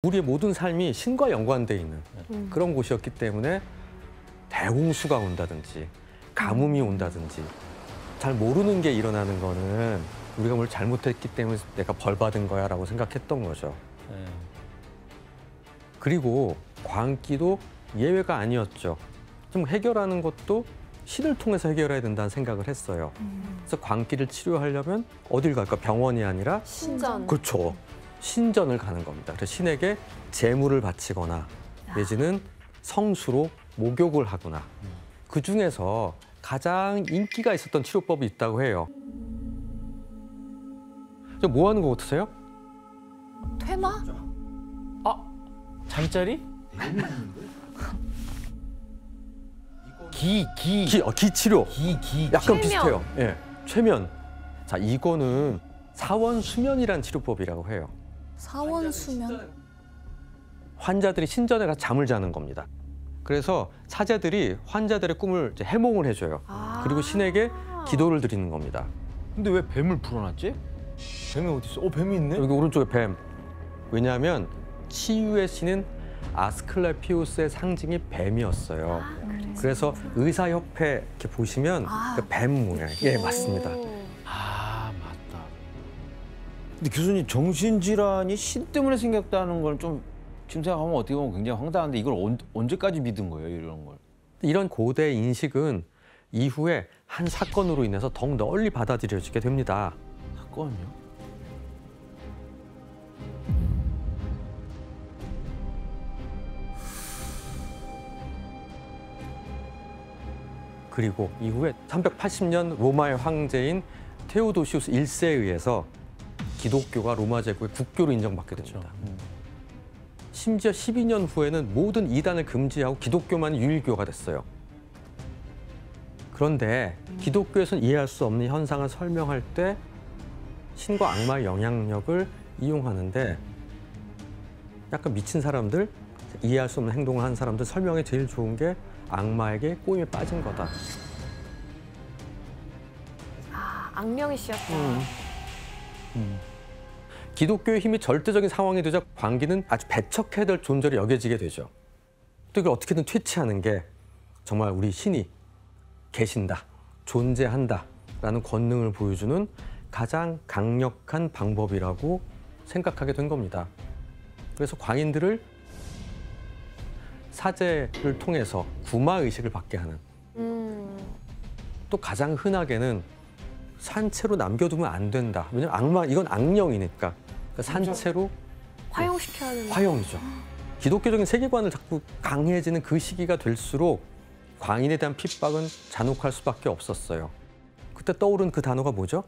우리의 모든 삶이 신과 연관돼 있는 그런 곳이었기 때문에 대홍수가 온다든지 가뭄이 온다든지 잘 모르는 게 일어나는 거는 우리가 뭘 잘못했기 때문에 내가 벌 받은 거야라고 생각했던 거죠. 그리고 광기도 예외가 아니었죠. 좀 해결하는 것도 신을 통해서 해결해야 된다는 생각을 했어요. 그래서 광기를 치료하려면 어딜 갈까? 병원이 아니라 신전. 그렇죠. 신전을 가는 겁니다. 그래서 신에게 제물을 바치거나 내지는 성수로 목욕을 하거나 그중에서 가장 인기가 있었던 치료법이 있다고 해요. 뭐 하는 거 같으세요? 퇴마? 잠자리? 기 치료. 약간 최면. 비슷해요. 예, 최면. 자, 이거는 사원수면이란 치료법이라고 해요. 사원수면? 환자들이 신전에 가서 잠을 자는 겁니다. 그래서 사제들이 환자들의 꿈을 이제 해몽을 해줘요. 그리고 신에게 기도를 드리는 겁니다. 근데 왜 뱀을 불어놨지? 뱀이 어디 있어? 뱀이 있네? 여기 오른쪽에 뱀. 왜냐하면 치유의 신인 아스클레피우스의 상징이 뱀이었어요. 그래서 의사협회 이렇게 보시면 그 뱀 모양. 예, 맞습니다. 아, 맞다. 근데 교수님, 정신질환이 신 때문에 생겼다는 건 좀 지금 생각하면 어떻게 보면 굉장히 황당한데 이걸 언제까지 믿은 거예요, 이런 걸? 이런 고대 인식은 이후에 한 사건으로 인해서 더욱 널리 받아들여지게 됩니다. 사건이요? 그리고 이후에 380년 로마의 황제인 테오도시우스 1세에 의해서 기독교가 로마 제국의 국교로 인정받게 됩니다. 심지어 12년 후에는 모든 이단을 금지하고 기독교만 유일교가 됐어요. 그런데 기독교에서는 이해할 수 없는 현상을 설명할 때 신과 악마의 영향력을 이용하는데 약간 미친 사람들, 이해할 수 없는 행동을 한 사람들 설명에 제일 좋은 게 악마에게 꼬임에 빠진 거다. 악령이 씌었다. 기독교의 힘이 절대적인 상황이 되자 광기는 아주 배척해야 될 존재로 여겨지게 되죠. 또 이걸 어떻게든 퇴치하는 게 정말 우리 신이 계신다, 존재한다라는 권능을 보여주는 가장 강력한 방법이라고 생각하게 된 겁니다. 그래서 광인들을 사제를 통해서 구마의식을 받게 하는 또 가장 흔하게는 산채로 남겨두면 안 된다. 왜냐면 이건 악령이니까 산채로 화용시켜야 된다. 화용이죠. 기독교적인 세계관을 자꾸 강해지는 그 시기가 될수록 광인에 대한 핍박은 잔혹할 수밖에 없었어요. 그때 떠오른 그 단어가 뭐죠?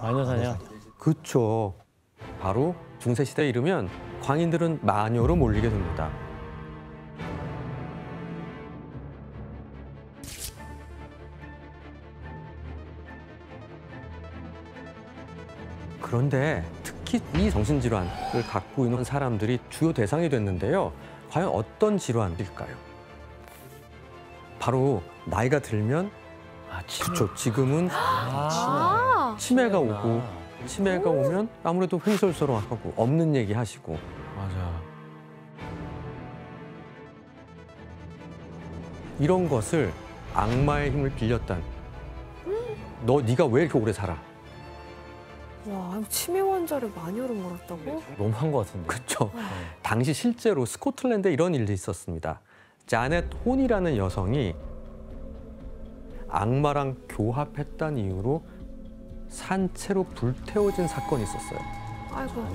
마녀사냥. 그렇죠. 바로 중세시대에 이르면 광인들은 마녀로 몰리게 됩니다. 그런데 특히 이 정신질환을 갖고 있는 사람들이 주요 대상이 됐는데요. 과연 어떤 질환일까요? 바로 나이가 들면 그렇죠. 지금은 치매가 오고 치매가 오면 아무래도 횡설수설하고 없는 얘기 하시고 맞아. 이런 것을 악마의 힘을 빌렸단 네가 왜 이렇게 오래 살아? 와, 치매 환자를 마녀로 몰았다고? 너무한 것 같은데. 그렇죠. 당시 실제로 스코틀랜드에 이런 일이 있었습니다. 자넷 혼이라는 여성이 악마랑 교합했다는 이유로 산채로 불태워진 사건이 있었어요. 아이고.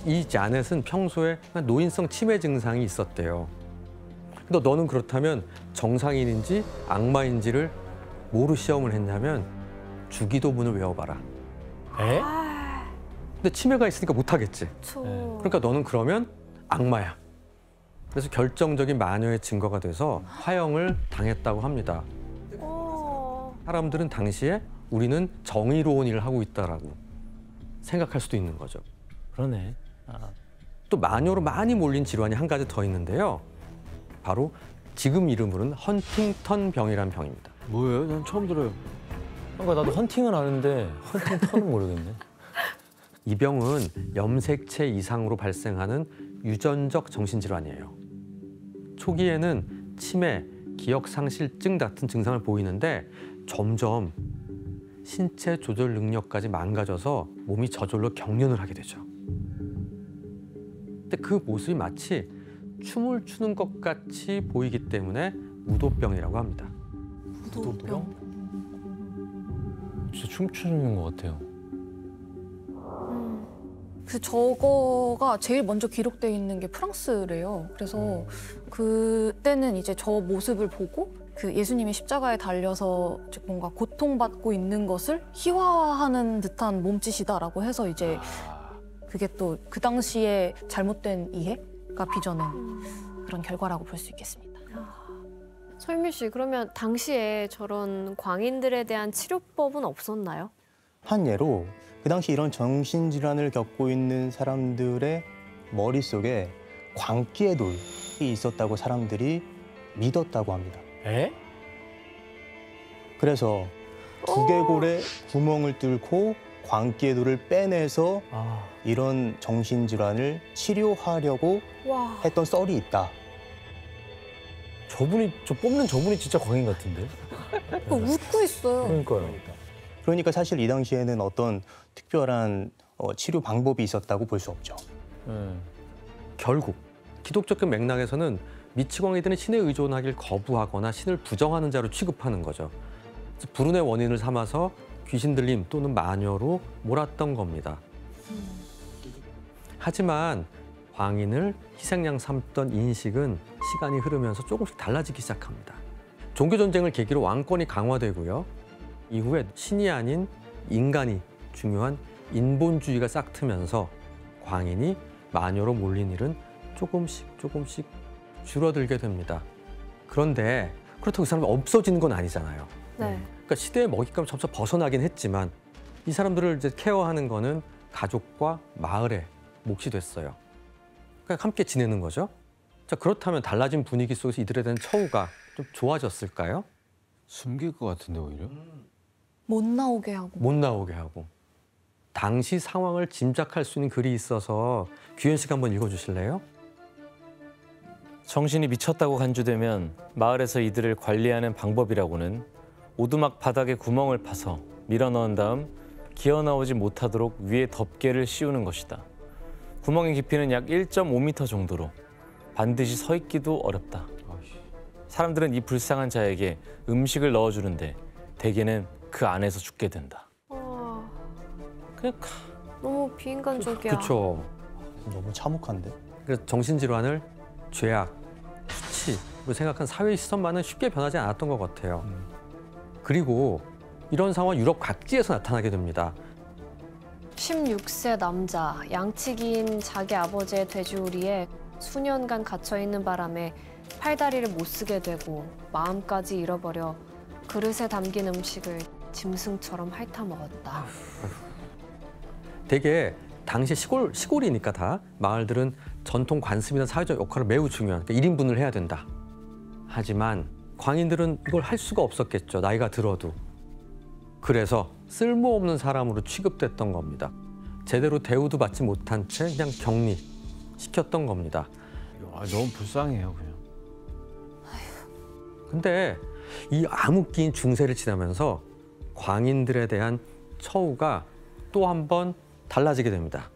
이 자넷은 평소에 노인성 치매 증상이 있었대요. 근데 너는 그렇다면 정상인인지 악마인지를 뭐로 시험을 했냐면 주기도문을 외워봐라. 에? 근데 치매가 있으니까 못하겠지. 그러니까 너는 그러면 악마야. 그래서 결정적인 마녀의 증거가 돼서 화형을 당했다고 합니다. 사람들은 당시에 우리는 정의로운 일을 하고 있다라고 생각할 수도 있는 거죠. 그러네. 또 마녀로 많이 몰린 질환이 한 가지 더 있는데요. 바로 지금 이름으로는 헌팅턴 병이란 병입니다. 뭐예요? 난 처음 들어요. 그러니까 나도 헌팅은 아는데 헌팅턴은 모르겠네. 이 병은 염색체 이상으로 발생하는 유전적 정신질환이에요. 초기에는 치매, 기억상실증 같은 증상을 보이는데 점점 신체 조절 능력까지 망가져서 몸이 저절로 경련을 하게 되죠. 근데 그 모습이 마치 춤을 추는 것 같이 보이기 때문에 무도병이라고 합니다. 무도병. 진짜 춤추는 것 같아요. 그 저거가 제일 먼저 기록돼 있는 게 프랑스래요. 그래서 그때는 이제 저 모습을 보고 그 예수님이 십자가에 달려서 즉 뭔가 고통받고 있는 것을 희화화하는 듯한 몸짓이다라고 해서 이제 그게 또 그 당시에 잘못된 이해가 빚어낸 그런 결과라고 볼 수 있겠습니다. 설미 씨, 그러면 당시에 저런 광인들에 대한 치료법은 없었나요? 한 예로 그 당시 이런 정신질환을 겪고 있는 사람들의 머릿속에 광기의 돌이 있었다고 사람들이 믿었다고 합니다. 에? 그래서 두개골에 구멍을 뚫고 광기의 돌을 빼내서 이런 정신질환을 치료하려고 와. 했던 썰이 있다. 저 뽑는 저분이 진짜 광인 같은데? 웃고 있어요. 그러니까요. 그러니까 사실 이 당시에는 어떤 특별한 치료 방법이 있었다고 볼 수 없죠. 결국 기독교적 맥락에서는 미치광이들은 신에 의존하길 거부하거나 신을 부정하는 자로 취급하는 거죠. 불운의 원인을 삼아서 귀신 들림 또는 마녀로 몰았던 겁니다. 하지만 광인을 희생양 삼던 인식은 시간이 흐르면서 조금씩 달라지기 시작합니다. 종교 전쟁을 계기로 왕권이 강화되고요. 이후에 신이 아닌 인간이 중요한 인본주의가 싹트면서 광인이 마녀로 몰린 일은 조금씩 줄어들게 됩니다. 그런데 그렇다고 이 사람이 없어지는 건 아니잖아요. 네. 그러니까 시대의 먹잇감을 점차 벗어나긴 했지만 이 사람들을 이제 케어하는 거는 가족과 마을의 몫이 됐어요. 그러니까 함께 지내는 거죠. 자, 그렇다면 달라진 분위기 속에서 이들에 대한 처우가 좀 좋아졌을까요? 숨길 것 같은데 오히려? 못 나오게 하고. 못 나오게 하고. 당시 상황을 짐작할 수 있는 글이 있어서 규현 씨가 한번 읽어주실래요? 정신이 미쳤다고 간주되면 마을에서 이들을 관리하는 방법이라고는 오두막 바닥에 구멍을 파서 밀어넣은 다음 기어 나오지 못하도록 위에 덮개를 씌우는 것이다. 구멍의 깊이는 약 1.5m 정도로 반드시 서 있기도 어렵다. 사람들은 이 불쌍한 자에게 음식을 넣어주는데 대개는 그 안에서 죽게 된다. 와, 그냥 너무 비인간적이야. 그렇죠. 너무 참혹한데? 그래서 정신질환을 죄악, 수치로 생각한 사회의 시선만은 쉽게 변하지 않았던 것 같아요. 그리고 이런 상황은 유럽 각지에서 나타나게 됩니다. 16세 남자, 양치기인 자기 아버지의 돼지우리에 수년간 갇혀있는 바람에 팔다리를 못 쓰게 되고 마음까지 잃어버려 그릇에 담긴 음식을 짐승처럼 핥아먹었다. 되게 당시 시골이니까 다 마을들은 전통 관습이나 사회적 역할을 매우 중요한 그러니까 1인분을 해야 된다. 하지만 광인들은 이걸 할 수가 없었겠죠. 나이가 들어도. 그래서 쓸모없는 사람으로 취급됐던 겁니다. 제대로 대우도 받지 못한 채 그냥 격리시켰던 겁니다. 너무 불쌍해요 그냥. 근데 이 암흑기인 중세를 지나면서 광인들에 대한 처우가 또 한 번 달라지게 됩니다.